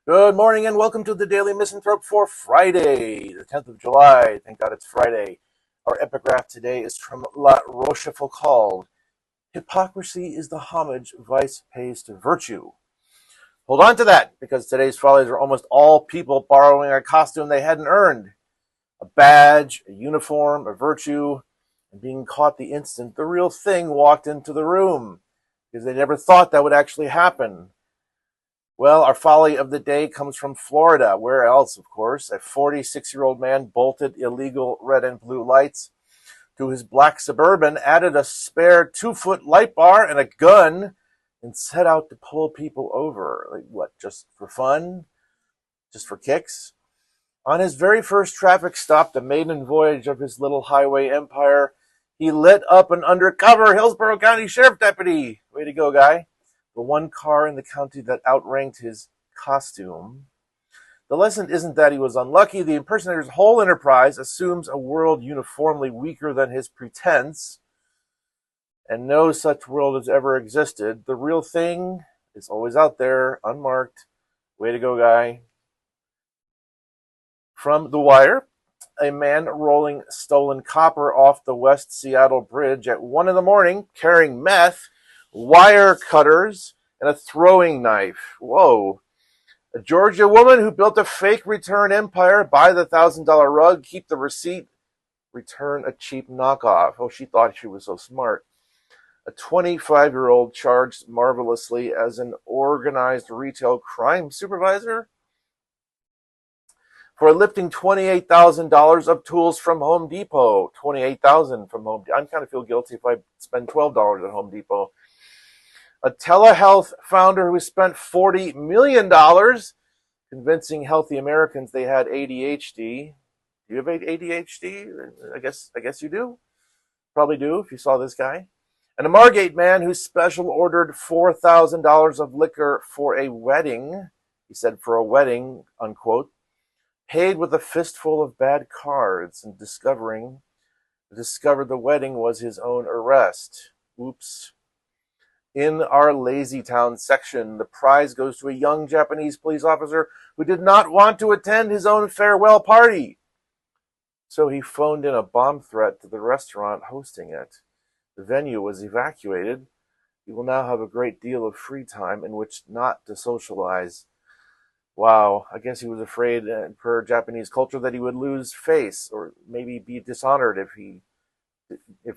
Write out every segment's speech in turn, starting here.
Good morning and welcome to the Daily Misanthrope for Friday, the 10th of July. Thank God it's Friday. Our epigraph today is from La Rochefoucauld. Hypocrisy is the homage vice pays to virtue. Hold on to that, because today's follies are almost all people borrowing a costume they hadn't earned. A badge, a uniform, a virtue, and being caught the instant the real thing walked into the room, because they never thought that would actually happen. Well, our folly of the day comes from Florida. Where else, of course? A 46-year-old man bolted illegal red and blue lights to his black Suburban, added a spare 2-foot light bar and a gun, and set out to pull people over. Like what, just for fun? Just for kicks? On his very first traffic stop, the maiden voyage of his little highway empire, he lit up an undercover Hillsborough County Sheriff deputy. Way to go, guy. The one car in the county that outranked his costume. The lesson isn't that he was unlucky. The impersonator's whole enterprise assumes a world uniformly weaker than his pretense, and no such world has ever existed. The real thing is always out there, unmarked. Way to go, guy. From The Wire, a man rolling stolen copper off the West Seattle Bridge at 1 a.m, carrying meth, wire cutters, and a throwing knife. Whoa. A Georgia woman who built a fake return empire, buy the $1,000 rug, keep the receipt, return a cheap knockoff. Oh, she thought she was so smart. A 25-year-old charged marvelously as an organized retail crime supervisor for lifting $28,000 of tools from Home Depot. $28,000 from Home Depot. I kind of feel guilty if I spend $12 at Home Depot. A telehealth founder who spent $40 million convincing healthy Americans they had ADHD. Do you have ADHD? I guess you do. Probably do if you saw this guy. And a Margate man who special ordered $4,000 of liquor for a wedding. He said for a wedding, unquote. Paid with a fistful of bad cards and discovered the wedding was his own arrest. Oops. In our LazyTown section, the prize goes to a young Japanese police officer who did not want to attend his own farewell party. So he phoned in a bomb threat to the restaurant hosting it. The venue was evacuated. He will now have a great deal of free time in which not to socialize. Wow, I guess he was afraid, per Japanese culture, that he would lose face or maybe be dishonored if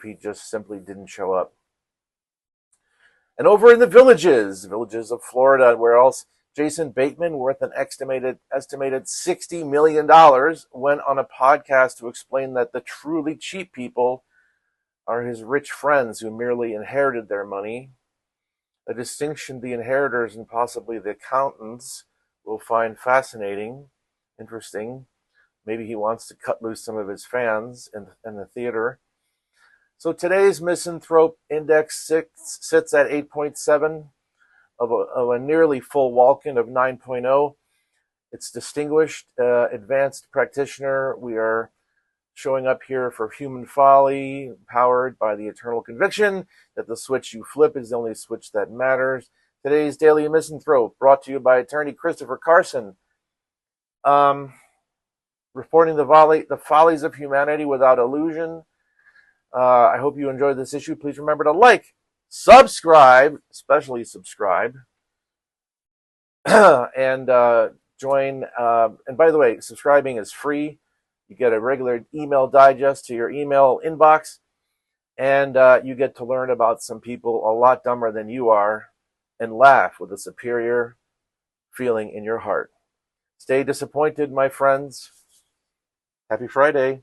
he just simply didn't show up. And over in the villages of Florida, where else, Jason Bateman, worth an estimated $60 million, went on a podcast to explain that the truly cheap people are his rich friends who merely inherited their money, a distinction the inheritors and possibly the accountants will find fascinating, interesting. Maybe he wants to cut loose some of his fans in the theater. So today's Misanthrope index sits at 8.7 of a nearly full Walken of 9.0. It's distinguished, advanced practitioner. We are showing up here for human folly, powered by the eternal conviction that the switch you flip is the only switch that matters. Today's Daily Misanthrope, brought to you by attorney Christopher Carson. Reporting the follies of humanity without illusion. I hope you enjoyed this issue. Please remember to like, subscribe, especially subscribe, and join. And by the way, subscribing is free. You get a regular email digest to your email inbox, and you get to learn about some people a lot dumber than you are and laugh with a superior feeling in your heart. Stay disappointed, my friends. Happy Friday.